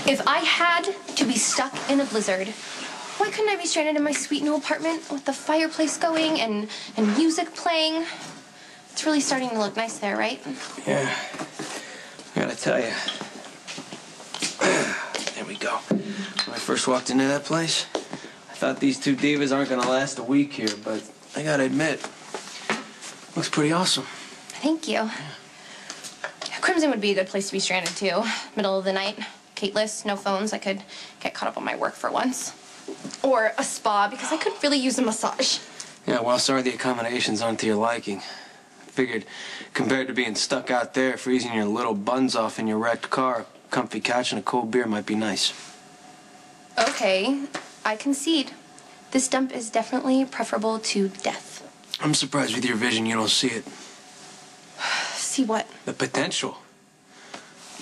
If I had to be stuck in a blizzard, why couldn't I be stranded in my sweet new apartment with the fireplace going and music playing? It's really starting to look nice there, right? Yeah. I gotta tell you. There we go. When I first walked into that place, I thought these two divas aren't gonna last a week here, but I gotta admit, looks pretty awesome. Thank you. Crimson would be a good place to be stranded, too. Middle of the night, Kateless, no phones. I could get caught up on my work for once. Or a spa, because I could really use a massage. Yeah, well, sorry the accommodations aren't to your liking. Figured, compared to being stuck out there, freezing your little buns off in your wrecked car, a comfy couch and a cold beer might be nice. Okay, I concede. This dump is definitely preferable to death. I'm surprised with your vision you don't see it. See what? The potential.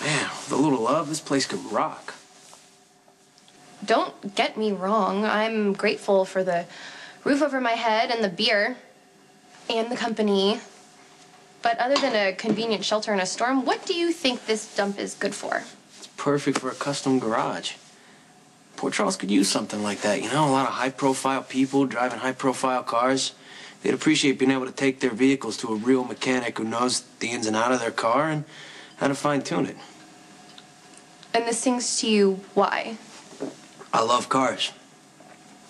Man, with a little love, this place could rock. Don't get me wrong. I'm grateful for the roof over my head and the beer and the company. But other than a convenient shelter in a storm, what do you think this dump is good for? It's perfect for a custom garage. Port Charles could use something like that, you know? A lot of high-profile people driving high-profile cars. They'd appreciate being able to take their vehicles to a real mechanic who knows the ins and outs of their car and how to fine-tune it. And this sings to you why? I love cars.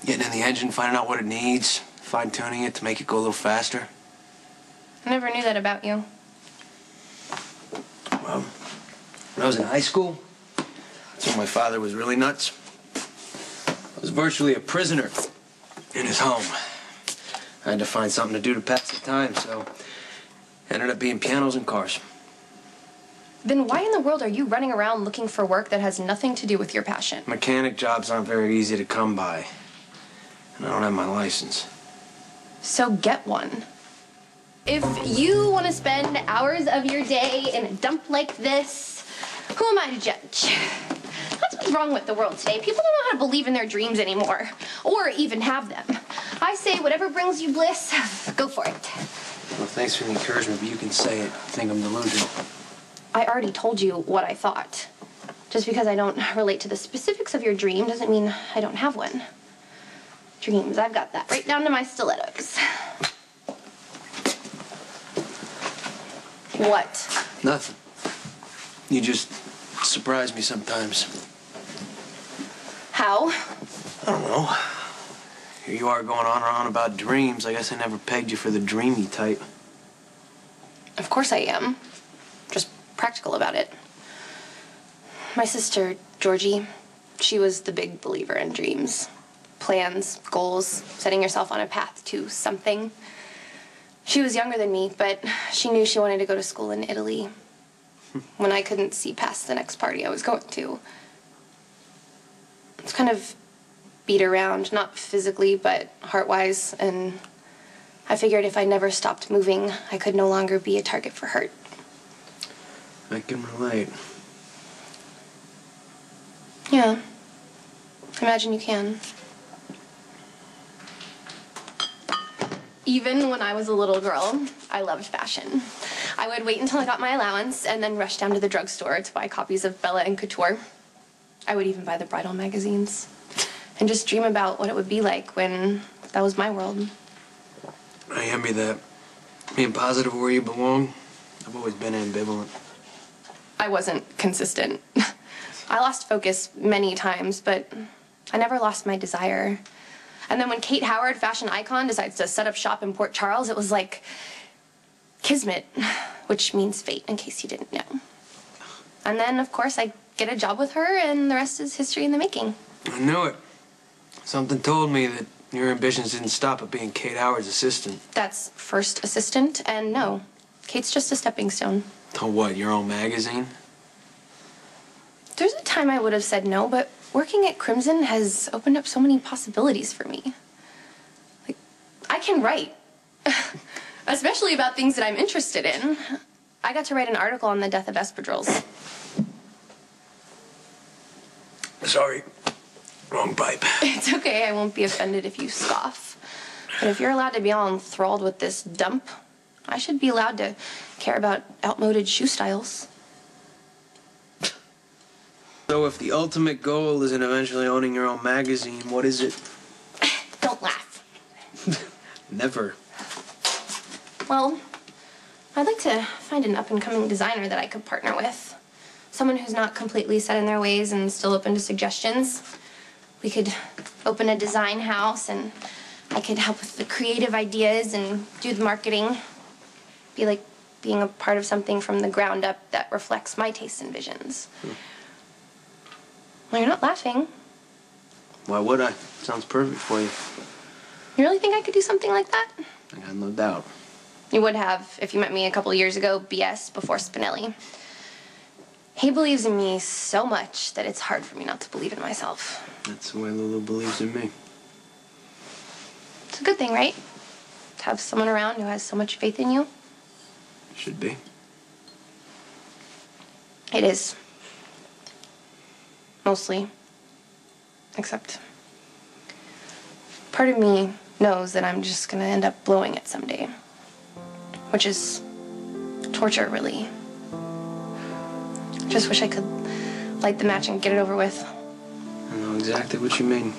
Getting in the engine, finding out what it needs, fine-tuning it to make it go a little faster. I never knew that about you. Well, when I was in high school, that's when my father was really nuts. I was virtually a prisoner in his home. I had to find something to do to pass the time, so ended up being pianos and cars. Then why in the world are you running around looking for work that has nothing to do with your passion? Mechanic jobs aren't very easy to come by, and I don't have my license. So get one. If you want to spend hours of your day in a dump like this, who am I to judge? That's what's wrong with the world today. People don't know how to believe in their dreams anymore, or even have them. I say whatever brings you bliss, go for it. Well, thanks for the encouragement, but you can say it. I think I'm delusional. I already told you what I thought. Just because I don't relate to the specifics of your dream doesn't mean I don't have one. Dreams, I've got that right down to my stilettos. What? Nothing. You just surprise me sometimes. How? I don't know. Here you are going on and on about dreams. I guess I never pegged you for the dreamy type. Of course I am. Just practical about it. My sister, Georgie, she was the big believer in dreams. Plans, goals, setting yourself on a path to something. She was younger than me, but she knew she wanted to go to school in Italy when I couldn't see past the next party I was going to. It's kind of beat around, not physically, but heart-wise, and I figured if I never stopped moving, I could no longer be a target for hurt. I can relate. Yeah. Imagine you can. Even when I was a little girl, I loved fashion. I would wait until I got my allowance and then rush down to the drugstore to buy copies of Bella and Couture. I would even buy the bridal magazines and just dream about what it would be like when that was my world. I envy that. Being positive where you belong, I've always been ambivalent. I wasn't consistent. I lost focus many times, but I never lost my desire. And then when Kate Howard, fashion icon, decides to set up shop in Port Charles, it was like kismet, which means fate, in case you didn't know. And then, of course, I get a job with her, and the rest is history in the making. I knew it. Something told me that your ambitions didn't stop at being Kate Howard's assistant. That's first assistant, and no, Kate's just a stepping stone. To what, your own magazine? There's a time I would have said no, but working at Crimson has opened up so many possibilities for me. Like, I can write. Especially about things that I'm interested in. I got to write an article on the death of espadrilles. Sorry. Wrong pipe. It's okay, I won't be offended if you scoff. But if you're allowed to be all enthralled with this dump, I should be allowed to care about outmoded shoe styles. So So if the ultimate goal isn't eventually owning your own magazine, what is it? Don't laugh. Never. Well, I'd like to find an up-and-coming designer that I could partner with. Someone who's not completely set in their ways and still open to suggestions. We could open a design house, and I could help with the creative ideas and do the marketing. Be like being a part of something from the ground up that reflects my tastes and visions. Well, you're not laughing. Why would I? Sounds perfect for you. You really think I could do something like that? I got no doubt. You would have if you met me a couple years ago, BS, before Spinelli. He believes in me so much that it's hard for me not to believe in myself. That's the way Lulu believes in me. It's a good thing, right? To have someone around who has so much faith in you. Should be. It is. Mostly. Except part of me knows that I'm just gonna end up blowing it someday. Which is torture, really. Just wish I could light the match and get it over with. I know exactly what you mean.